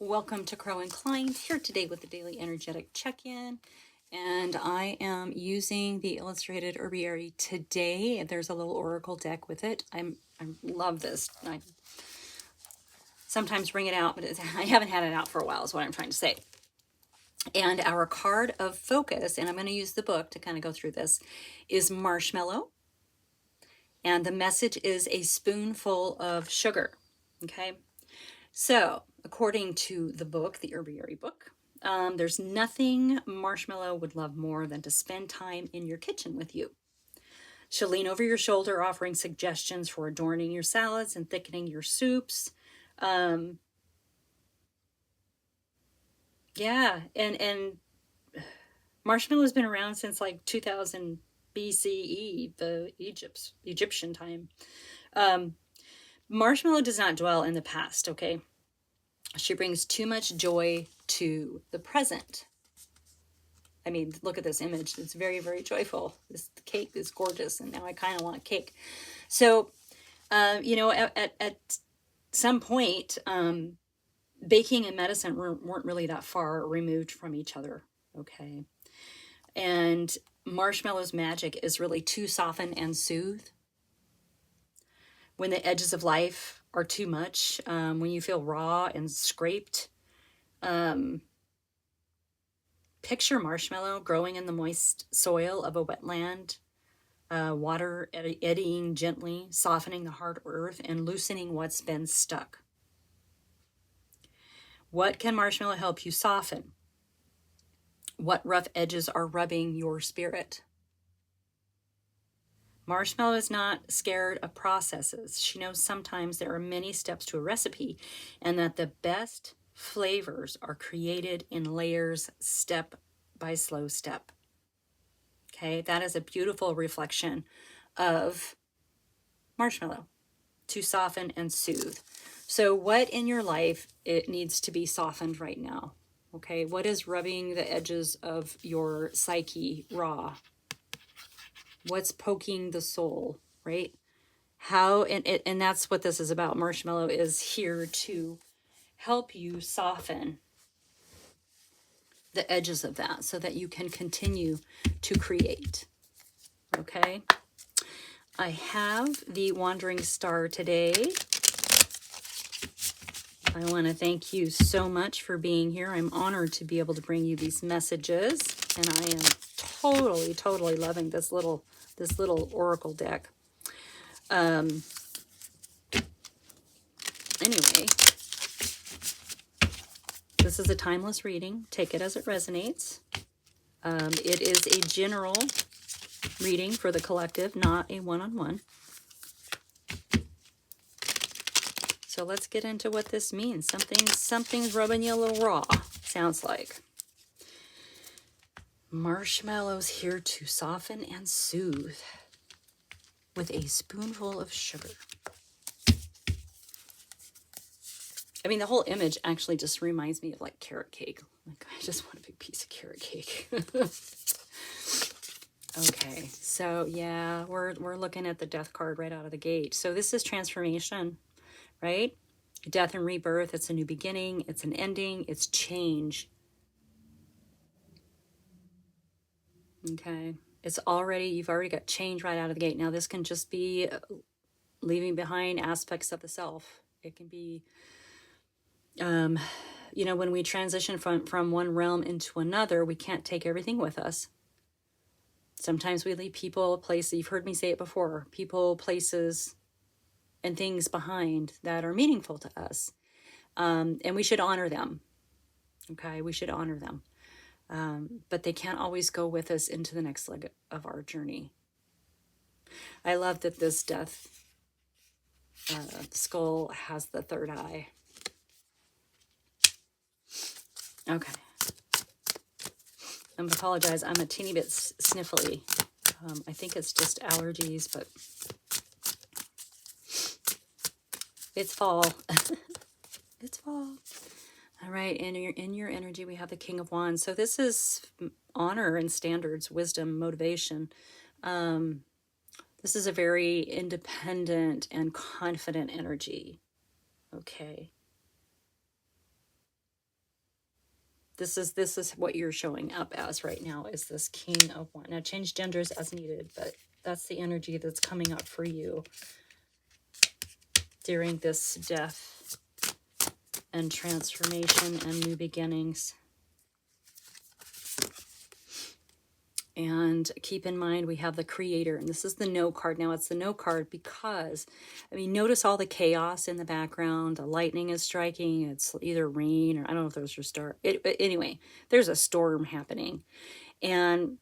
Welcome to Crow and Klein, here today with the daily energetic check-in. And I am using the illustrated herbiary today. There's a little oracle deck with it. I love this. I sometimes bring it out, but I haven't had it out for a while is what I'm trying to say. And our card of focus, and I'm going to use the book to kind of go through this, is marshmallow. And the message is a spoonful of sugar. Okay. So, according to the book, the herbiary book, there's nothing Marshmallow would love more than to spend time in your kitchen with you. She'll lean over your shoulder, offering suggestions for adorning your salads and thickening your soups. Yeah, and Marshmallow's been around since like 2000 BCE, the Egyptian time. Marshmallow does not dwell in the past, okay? She brings too much joy to the present. I mean, look at this image. It's very, very joyful. This cake is gorgeous, and now I kind of want cake. So, at some point, baking and medicine weren't really that far removed from each other, okay? And Marshmallow's magic is really to soften and soothe. When the edges of life are too much, when you feel raw and scraped, picture marshmallow growing in the moist soil of a wetland, water eddying gently, softening the hard earth and loosening what's been stuck. What can marshmallow help you soften? What rough edges are rubbing your spirit? Marshmallow is not scared of processes. She knows sometimes there are many steps to a recipe and that the best flavors are created in layers, step by slow step. Okay, that is a beautiful reflection of marshmallow, to soften and soothe. So what in your life it needs to be softened right now? Okay, what is rubbing the edges of your psyche raw? What's poking the soul, right? How, and that's what this is about. Marshmallow is here to help you soften the edges of that so that you can continue to create. Okay. I have the Wandering Star today. I want to thank you so much for being here. I'm honored to be able to bring you these messages, and I am totally loving this little oracle deck. Anyway, this is a timeless reading. Take it as it resonates. It is a general reading for the collective, not a one-on-one. So let's get into what this means. Something's rubbing you a little raw, sounds like. Marshmallow's here to soften and soothe with a spoonful of sugar. I mean, the whole image actually just reminds me of like carrot cake. Like, I just want a big piece of carrot cake. Okay, so yeah, we're looking at the death card right out of the gate. So this is transformation, right? Death and rebirth. It's a new beginning. It's an ending. It's change. Okay, you've already got change right out of the gate. Now this can just be leaving behind aspects of the self. It can be, when we transition from one realm into another, we can't take everything with us. Sometimes we leave people, places, you've heard me say it before, people, places, and things behind that are meaningful to us. And we should honor them. Okay, we should honor them. But they can't always go with us into the next leg of our journey. I love that this death skull has the third eye. Okay. I apologize. I'm a teeny bit sniffly. I think it's just allergies, but it's fall. It's fall. All right, in your energy, we have the King of Wands. So this is honor and standards, wisdom, motivation. This is a very independent and confident energy. Okay. This is what you're showing up as right now, is this King of Wands. Now change genders as needed, but that's the energy that's coming up for you during this death and transformation and new beginnings. And keep in mind, we have the Creator, and this is the No card. Now, it's the No card because, I mean, notice all the chaos in the background. The lightning is striking. It's either rain or I don't know if those are stars. But anyway, there's a storm happening. And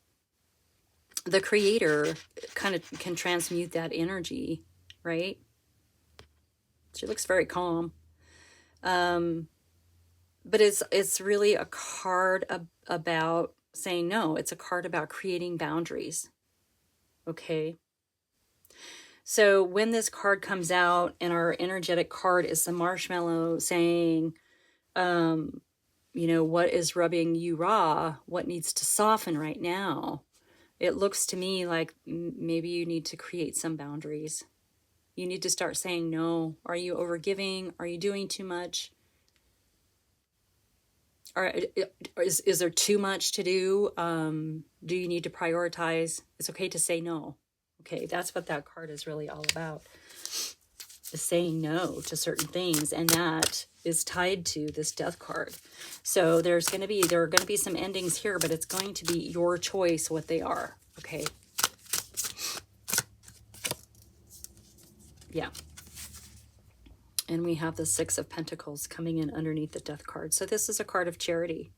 the Creator kind of can transmute that energy, right? She looks very calm. But it's really a card about saying no. It's a card about creating boundaries. Okay. So when this card comes out, and our energetic card is the marshmallow saying, you know, what is rubbing you raw? What needs to soften right now? It looks to me like maybe you need to create some boundaries. You need to start saying no. Are you overgiving? Are you doing too much? Is there too much to do? Do you need to prioritize? It's okay to say no. Okay, that's what that card is really all about, is saying no to certain things, and that is tied to this death card. So there are going to be some endings here, but it's going to be your choice what they are. Okay. Yeah. And we have the Six of Pentacles coming in underneath the death card. So this is a card of charity.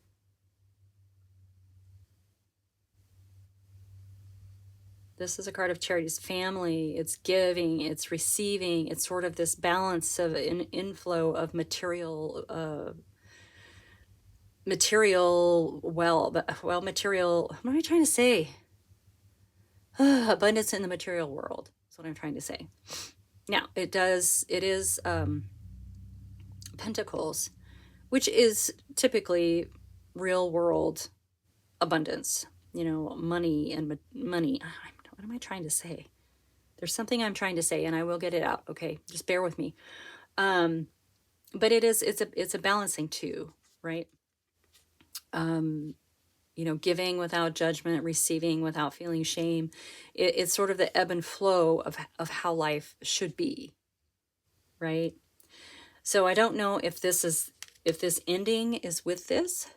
This is a card of charity. It's family, it's giving, it's receiving. It's sort of this balance of an inflow of material, material, what am I trying to say? Abundance in the material world. That's what I'm trying to say. Now, it is Pentacles, which is typically real world abundance, you know, money and money. What am I trying to say? There's something I'm trying to say, and I will get it out. Okay, just bear with me. But it's a balancing too, right? You know, giving without judgment, receiving without feeling shame. It's sort of the ebb and flow of how life should be, right? So I don't know if this ending is with this.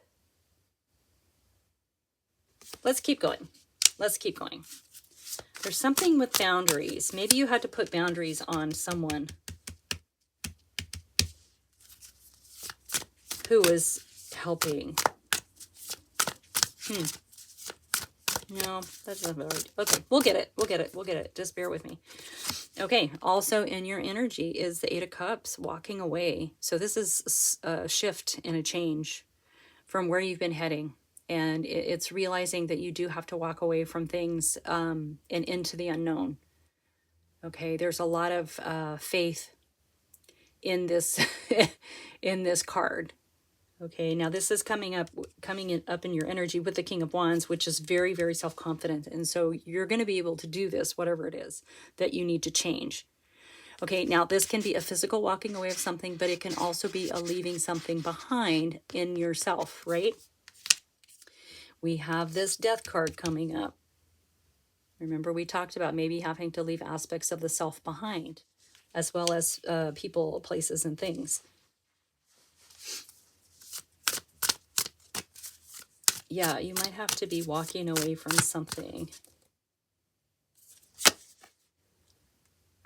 Let's keep going. Let's keep going. There's something with boundaries. Maybe you had to put boundaries on someone who was helping. No, that's not right. Okay, we'll get it. Just bear with me. Okay, also in your energy is the Eight of Cups, walking away. So this is a shift and a change from where you've been heading. And it's realizing that you do have to walk away from things and into the unknown. Okay, there's a lot of faith in this in this card. Okay, now this is coming up in your energy with the King of Wands, which is very, very self-confident. And so you're going to be able to do this, whatever it is that you need to change. Okay, now this can be a physical walking away of something, but it can also be a leaving something behind in yourself, right? We have this Death card coming up. Remember, we talked about maybe having to leave aspects of the self behind, as well as people, places, and things. Yeah, you might have to be walking away from something.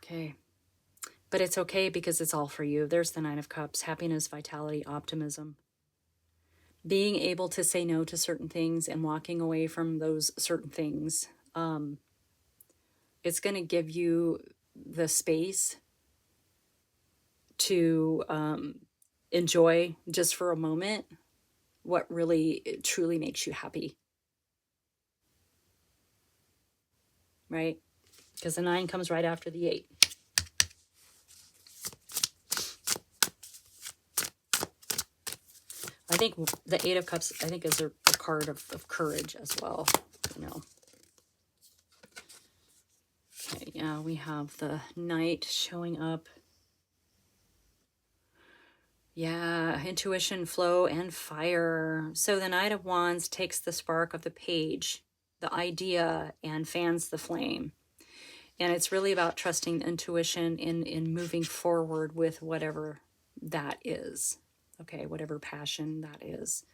Okay. But it's okay because it's all for you. There's the Nine of Cups, happiness, vitality, optimism. Being able to say no to certain things and walking away from those certain things. It's going to give you the space to enjoy just for a moment what really truly makes you happy. Right? Because the 9 comes right after the 8. I think the 8 of Cups, I think, is a card of courage as well, you know. Okay, yeah, we have the Knight showing up. Yeah, intuition, flow, and fire. So the Knight of Wands takes the spark of the page, the idea, and fans the flame. And it's really about trusting the intuition in moving forward with whatever that is. Okay, whatever passion that is.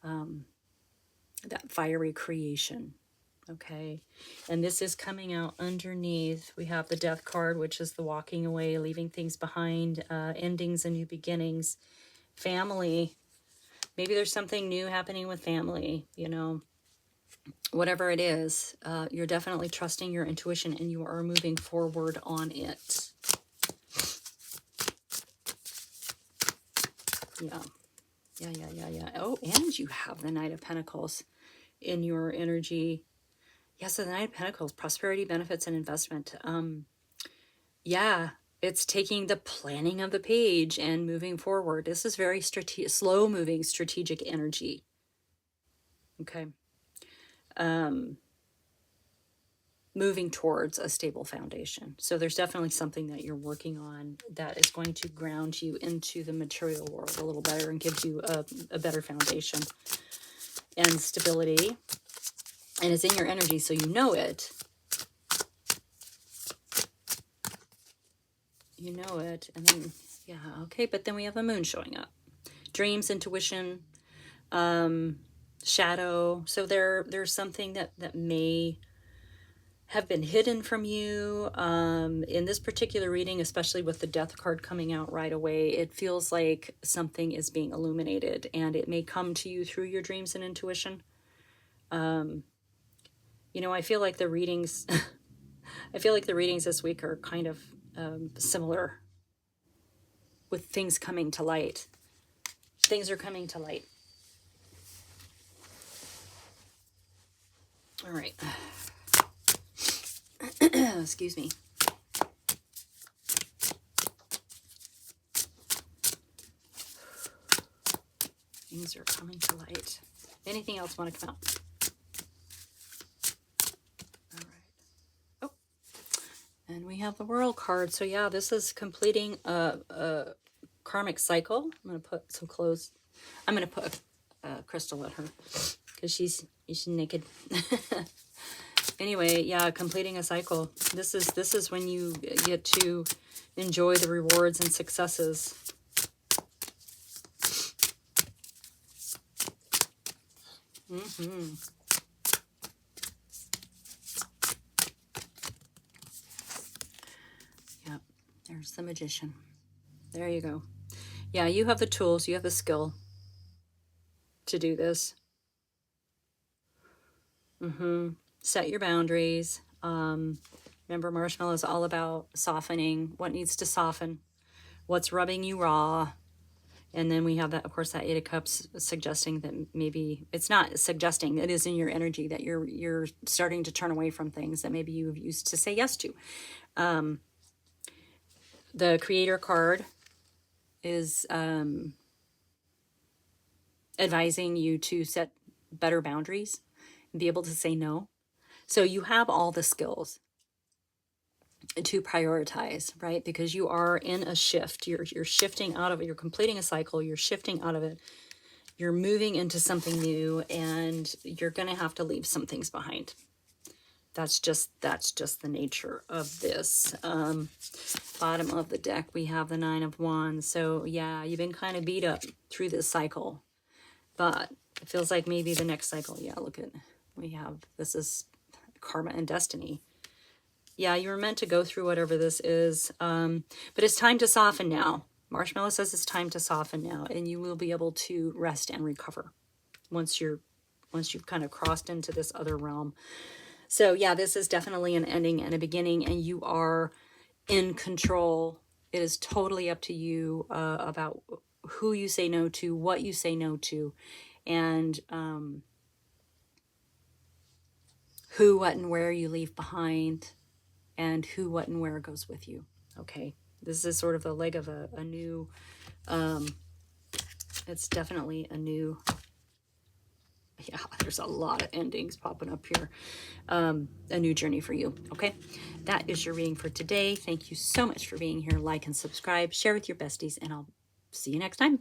That fiery creation. Okay, and this is coming out underneath. We have the Death card, which is the walking away, leaving things behind, endings and new beginnings. Family. Maybe there's something new happening with family, you know. Whatever it is, you're definitely trusting your intuition and you are moving forward on it. Yeah. Yeah. Oh, and you have the Knight of Pentacles in your energy. Yeah, so the Knight of Pentacles, prosperity, benefits, and investment. Yeah, it's taking the planning of the page and moving forward. This is very slow-moving, strategic energy. Okay. Moving towards a stable foundation. So there's definitely something that you're working on that is going to ground you into the material world a little better and gives you a better foundation and stability. And it's in your energy, so you know it. You know it. And then, yeah, okay. But then we have the moon showing up. Dreams, intuition, shadow. So there's something that may have been hidden from you. In this particular reading, especially with the Death card coming out right away, it feels like something is being illuminated, and it may come to you through your dreams and intuition. You know, I feel like the readings I feel like the readings this week are kind of similar, with things coming to light. Things are coming to light. All right. Excuse me. Things are coming to light. Anything else want to come out? All right. Oh, and we have the World card. So yeah, this is completing a karmic cycle. I'm going to put some clothes. I'm going to put a crystal at her because she's naked. Anyway, yeah, completing a cycle. This is when you get to enjoy the rewards and successes. Yep, there's the Magician. There you go. Yeah, you have the tools, you have the skill to do this. Set your boundaries. Remember, Marshmallow is all about softening. What needs to soften? What's rubbing you raw? And then we have that, of course, that Eight of Cups suggesting that maybe it's not suggesting, it is in your energy that you're starting to turn away from things that maybe you've used to say yes to. The Creator card is advising you to set better boundaries and be able to say no. So you have all the skills to prioritize, right? Because you are in a shift. You're shifting out of it. You're completing a cycle. You're shifting out of it. You're moving into something new, and you're going to have to leave some things behind. That's just the nature of this. Bottom of the deck, we have the Nine of Wands. So yeah, you've been kind of beat up through this cycle, but it feels like maybe the next cycle. Yeah, look at, we have, this is karma and destiny. Yeah, you were meant to go through whatever this is, but it's time to soften now. Marshmallow says it's time to soften now, and you will be able to rest and recover once you've kind of crossed into this other realm. So yeah, this is definitely an ending and a beginning, and you are in control. It is totally up to you about who you say no to, what you say no to, and who, what, and where you leave behind, and who, what, and where goes with you. Okay, this is sort of the leg of a new, it's definitely a new, yeah, there's a lot of endings popping up here. A new journey for you. Okay, that is your reading for today. Thank you so much for being here. Like and subscribe, share with your besties, and I'll See you next time.